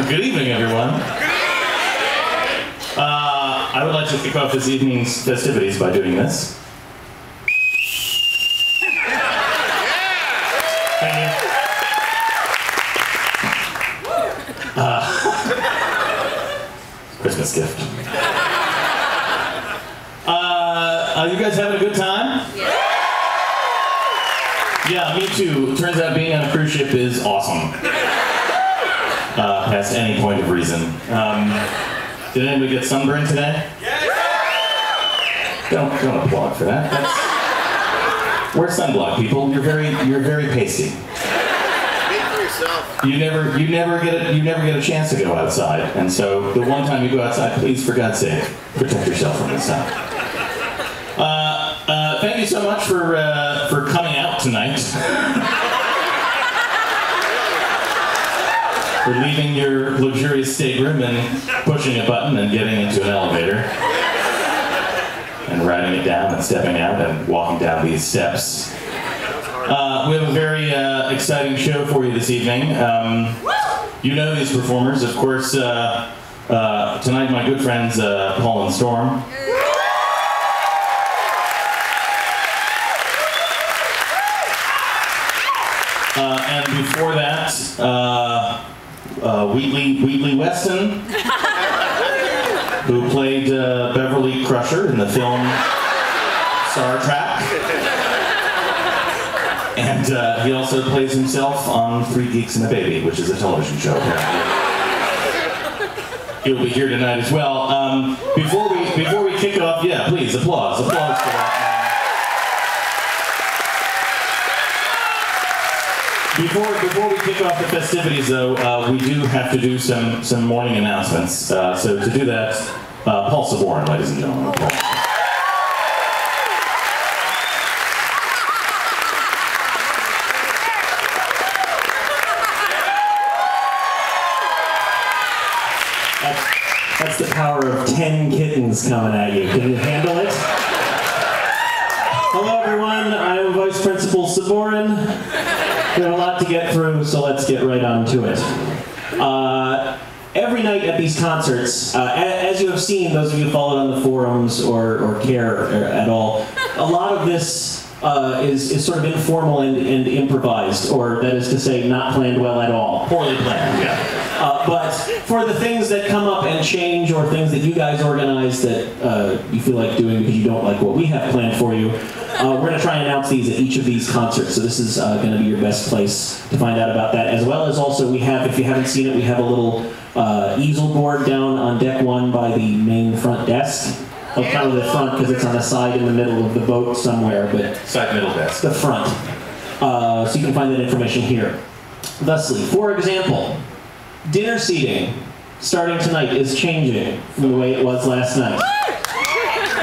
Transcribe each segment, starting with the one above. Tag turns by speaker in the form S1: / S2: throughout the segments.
S1: Good evening, everyone. I would like to kick off this evening's festivities by doing this. Thank you. Christmas gift. You guys having a good time? Yeah, me too. It turns out being on a cruise ship is awesome. Past any point of reason. Did anybody get sunburned today? Don't applaud for that. Wear sunblock, people. You're very pasty. You never get a chance to go outside, and so the one time you go outside, please, for God's sake, protect yourself from the sun. Thank you so much for coming out tonight. For leaving your luxurious stateroom and pushing a button and getting into an elevator. And riding it down and stepping out and walking down these steps. We have a very exciting show for you this evening. You know these performers, of course. Tonight, my good friends Paul and Storm. And before that, Wheatley Weston, who played Beverly Crusher in the film Star Trek. And he also plays himself on 3 Geeks and a Baby, which is a television show, apparently. He'll be here tonight as well. Before we kick off, yeah, please, applause for that. Before we kick off the festivities, though, we do have to do some morning announcements. So to do that, Paul Saborn, ladies and gentlemen. Paul.
S2: That's the power of 10 kittens coming at you. Can you handle it? Hello, everyone. I'm Vice Principal Saborn. We have a lot to get through, so let's get right on to it. Every night at these concerts, as you have seen, those of you who followed on the forums or care at all, a lot of this is sort of informal and improvised, or that is to say, not planned well at all. Poorly planned, yeah. But for the things that come up and change, or things that you guys organize that you feel like doing because you don't like what we have planned for you, we're going to try and announce these at each of these concerts. So this is going to be your best place to find out about that. As well as also we have, if you haven't seen it, we have a little easel board down on deck 1 by the main front desk. Well, kind of the front because it's on the side in the middle of the boat somewhere, but
S1: side middle desk.
S2: The front. So you can find that information here. Thusly, for example, dinner seating starting tonight is changing from the way it was last night.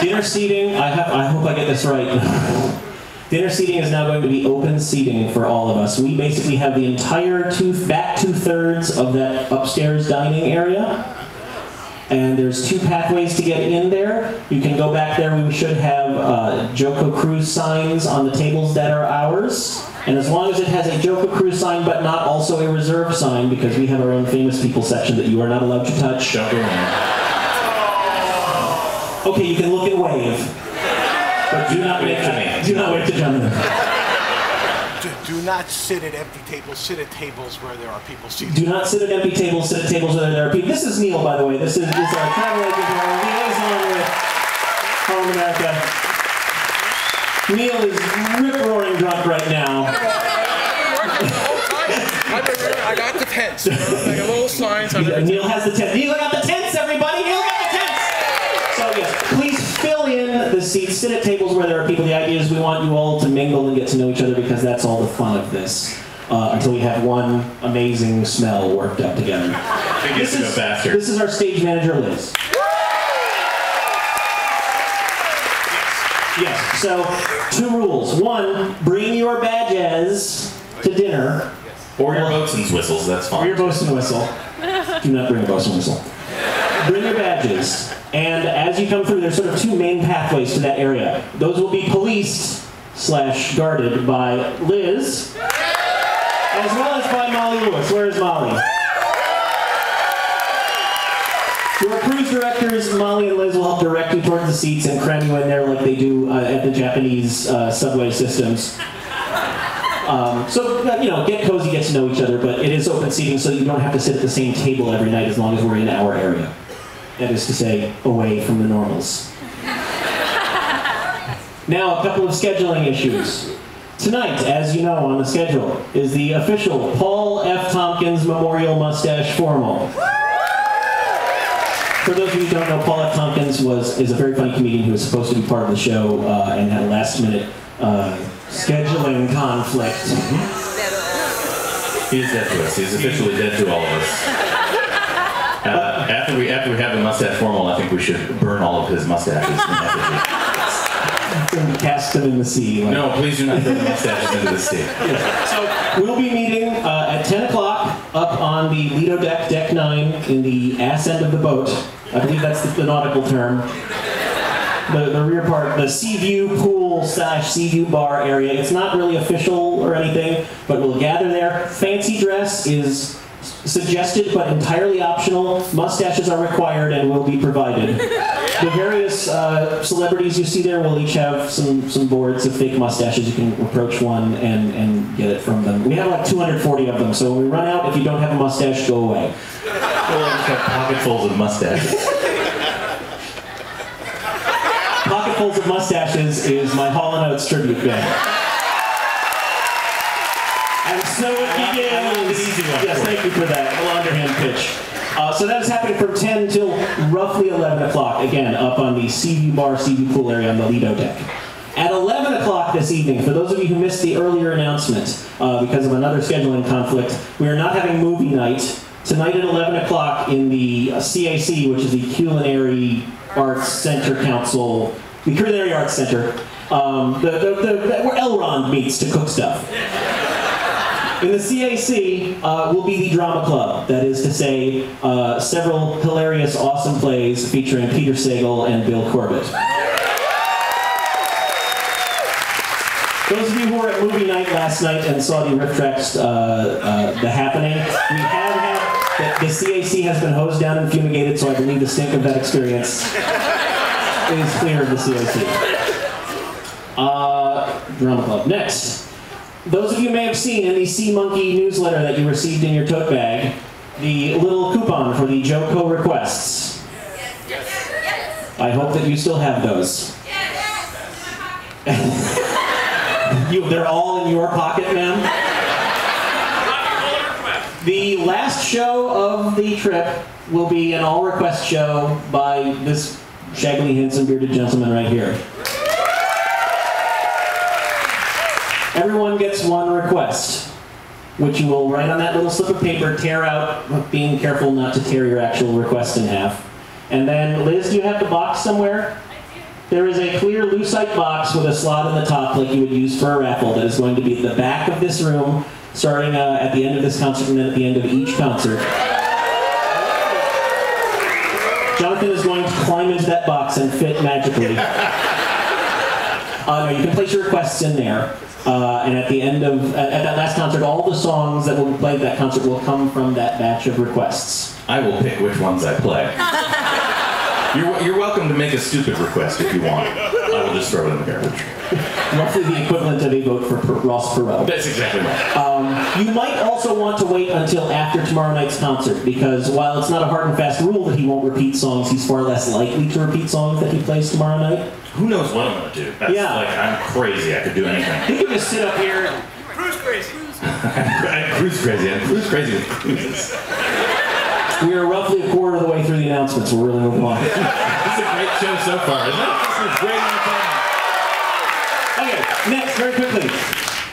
S2: Dinner seating, I hope I get this right. Dinner seating is now going to be open seating for all of us. We basically have the entire back 2/3 of that upstairs dining area. And there's 2 pathways to get in there. You can go back there. We should have JoCo Cruise signs on the tables that are ours. And as long as it has a JoCo Cruise sign, but not also a reserve sign, because we have our own famous people section that you are not allowed to touch. Okay, you can look and wave. But do not wave to me. Do not wave to Jonathan.
S3: Do not sit at empty tables. Sit at tables where there are people seated.
S2: Do not sit at empty tables. Sit at tables where there are people. This is Neil, by the way. This is our travel agent, our liaison with Home America. Neil is rip-roaring drunk right now.
S3: I got the tents. Like a little signs on everything.
S2: Neil has the tents. Neil got the tents, everybody! Neil got the tents! So yes, please fill in the seats. Sit at tables where there are people. The idea is we want you all to mingle and get to know each other because that's all the fun of this. Until we have one amazing smell worked up together. This is our stage manager, Liz. Yes, so 2 rules. 1, bring your badges to dinner.
S1: Or your boatswain's whistles, that's fine.
S2: Or your boatswain whistle. Do not bring a boatswain whistle. Bring your badges. And as you come through, there's sort of 2 main pathways to that area. Those will be policed/guarded by Liz, as well as by Molly Lewis. Where is Molly? directors, Molly and Liz, will help direct you towards the seats and cram you in there like they do at the Japanese subway systems. So, get cozy, get to know each other, but it is open seating, so you don't have to sit at the same table every night as long as we're in our area. That is to say, away from the normals. Now, a couple of scheduling issues. Tonight, as you know on the schedule, is the official Paul F. Tompkins Memorial Mustache Formal. For those of you who don't know, Paul F. Tompkins is a very funny comedian who was supposed to be part of the show and had a last-minute scheduling conflict.
S1: He is dead to us. He's officially dead to all of us. After we have the mustache formal, I think we should burn all of his mustaches in effigy.
S2: And cast them in the sea.
S1: No, please do not throw the mustaches into the sea.
S2: Yeah. So we'll be meeting at 10 o'clock up on the Lido deck, deck 9, in the ass end of the boat. I believe that's the nautical term. The rear part, the sea view pool / sea view bar area. It's not really official or anything, but we'll gather there. Fancy dress is suggested but entirely optional. Mustaches are required and will be provided. The various celebrities you see there will each have some boards of fake mustaches. You can approach one and get it from them. We have like 240 of them, so when we run out, if you don't have a mustache, go away.
S1: We'll just have pocketfuls of mustaches.
S2: Pocketfuls of mustaches is my Hall & Oates tribute band. And so it begins. Yes, thank you for that. A little underhand pitch. So that is happening from 10 till roughly 11 o'clock, again, up on the Seaview Bar, Seaview Pool area on the Lido deck. At 11 o'clock this evening, for those of you who missed the earlier announcement because of another scheduling conflict, we are not having movie night. Tonight at 11 o'clock in the CAC, which is the Culinary Arts Center Council, the Culinary Arts Center, where Elrond meets to cook stuff. In the CAC will be the Drama Club. That is to say, several hilarious, awesome plays featuring Peter Sagal and Bill Corbett. Those of you who were at movie night last night and saw the riff tracks, The Happening, we have had, the CAC has been hosed down and fumigated, so I believe the stink of that experience is clear of the CAC. Drama Club. Next. Those of you may have seen in the Sea Monkey newsletter that you received in your tote bag, the little coupon for the JoCo requests. Yes. I hope that you still have those. They're all in your pocket, ma'am? The last show of the trip will be an all-request show by this shaggily handsome bearded gentleman right here. Everyone gets one request, which you will write on that little slip of paper, tear out, being careful not to tear your actual request in half. And then, Liz, do you have the box somewhere? There is a clear lucite box with a slot in the top like you would use for a raffle that is going to be at the back of this room, starting at the end of this concert and then at the end of each concert. Jonathan is going to climb into that box and fit magically. No, you can place your requests in there. And at the end of, at that last concert, all the songs that will be played at that concert will come from that batch of requests.
S1: I will pick which ones I play. You're welcome to make a stupid request if you want. I will just throw it in the garbage.
S2: Roughly the equivalent of a vote for Ross Perot.
S1: That's exactly right.
S2: You might also want to wait until after tomorrow night's concert, because while it's not a hard and fast rule that he won't repeat songs, he's far less likely to repeat songs that he plays tomorrow night.
S1: Who knows what I'm going to do? That's like, I'm crazy. I could do anything.
S2: He could just sit up here and...
S3: Cruise crazy.
S1: I'm cruise crazy. I'm cruise crazy with cruises.
S2: We are roughly a quarter of the way through the announcements. We're really moving on.
S1: This is a great show so far, isn't it? This is great entertainment.
S2: Okay, next, very quickly.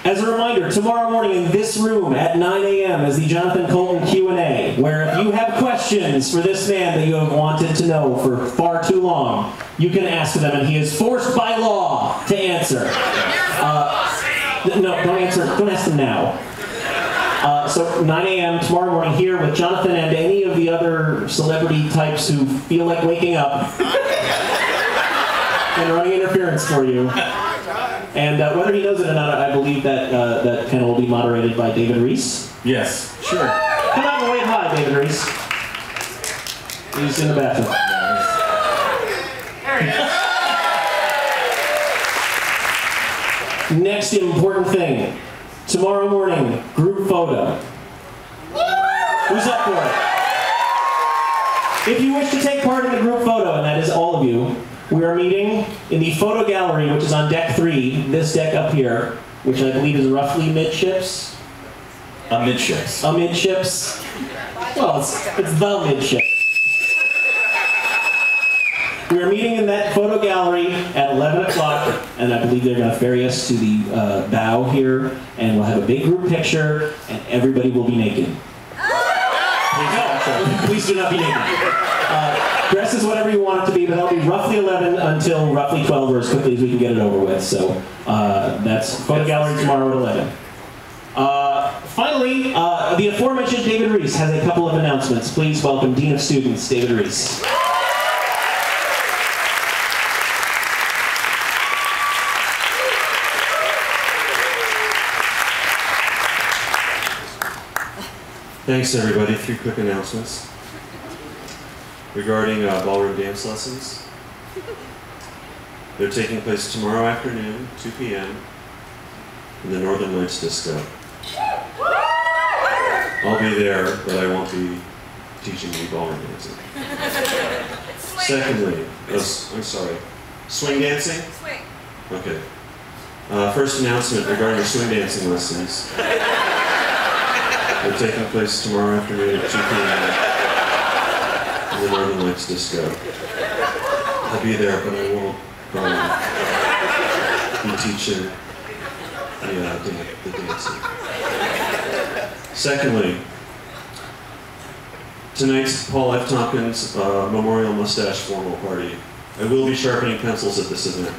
S2: As a reminder, tomorrow morning in this room at 9 a.m. is the Jonathan Coulton Q&A, where if you have questions for this man that you have wanted to know for far too long, you can ask them, and he is forced by law to answer. No, don't answer. Don't ask them now. So 9 a.m. tomorrow morning here with Jonathan and any of the other celebrity types who feel like waking up and running interference for you. And whether he knows it or not, I believe that that panel will be moderated by David Rees.
S1: Yes, sure.
S2: Come out and wave hi, David Rees. He's in the bathroom.
S3: There he is.
S2: Next important thing. Tomorrow morning, group photo. Who's up for it? If you wish to take part in the group photo, and that is all of you, we are meeting in the photo gallery, which is on deck 3, this deck up here, which I believe is roughly midships.
S1: Amidships.
S2: Amidships. Well, it's the midship. We are meeting in that photo gallery at 11 o'clock, and I believe they're going to ferry us to the bow here, and we'll have a big group picture, and everybody will be naked. Please do not be naked. Dress is whatever you want it to be, but that'll be roughly 11 until roughly 12, or as quickly as we can get it over with. So that's photo gallery tomorrow at 11. Finally, the aforementioned David Rees has a couple of announcements. Please welcome Dean of Students, David Rees.
S4: Thanks, everybody. 3 quick announcements regarding ballroom dance lessons. They're taking place tomorrow afternoon, 2 p.m. in the Northern Lights Disco. I'll be there, but I won't be teaching you ballroom dancing. Secondly, I'm sorry, swing dancing?
S5: Swing.
S4: Okay. First announcement regarding your swing dancing lessons. They're taking place tomorrow afternoon at 2 p.m. in the Northern Lights Disco. I'll be there, but I won't be teaching the dancing. Secondly, tonight's Paul F. Tompkins Memorial Mustache Formal Party. I will be sharpening pencils at this event.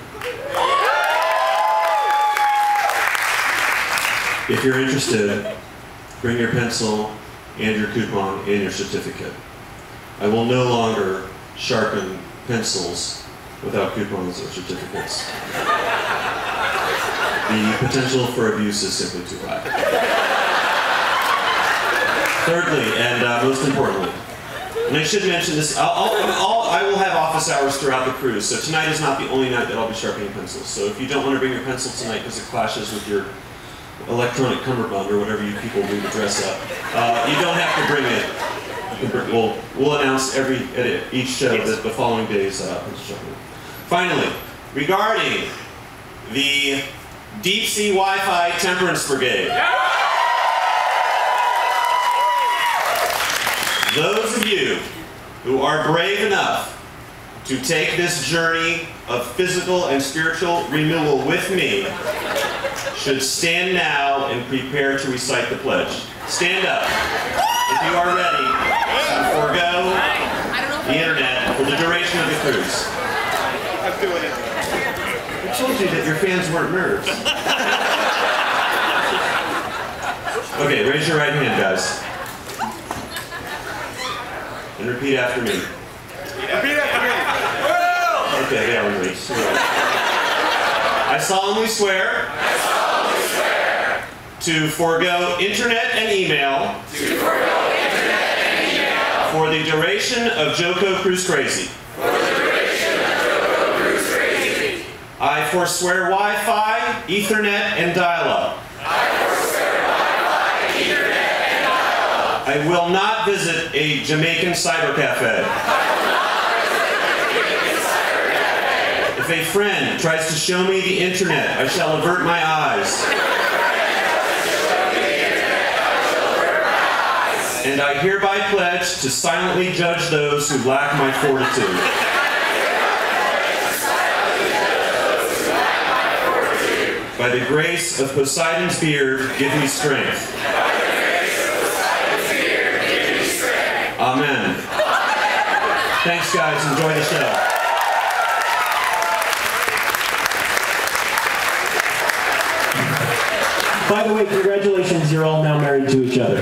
S4: If you're interested, bring your pencil and your coupon and your certificate. I will no longer sharpen pencils without coupons or certificates. The potential for abuse is simply too high. Thirdly, and most importantly, and I should mention this, I will have office hours throughout the cruise, so tonight is not the only night that I'll be sharpening pencils. So if you don't want to bring your pencil tonight because it clashes with your electronic cummerbund or whatever you people do to dress up, you don't have to bring it. We'll announce at each show the following day's pencil sharpening. Finally, regarding the Deep-Sea WiFi Temperance Brigade. Those of you who are brave enough to take this journey of physical and spiritual renewal with me should stand now and prepare to recite the pledge. Stand up if you are ready to forego the internet for the duration of the cruise.
S3: I'm doing it.
S4: I told you that your fans weren't nerds. Okay, raise your right hand, guys. And repeat after me.
S3: Repeat after me.
S4: Okay, they all agree. I solemnly swear to forego internet and email for the duration of JoCo Cruise Crazy. I forswear Wi-Fi, Ethernet, and dial-up. I will not visit a Jamaican cyber cafe. If a friend tries to show me the internet, I shall avert my eyes. And I hereby pledge to silently judge those who lack my fortitude. By the grace of Poseidon's beard, give me strength. Amen. Thanks, guys. Enjoy the show.
S2: By the way, congratulations, you're all now married to each other.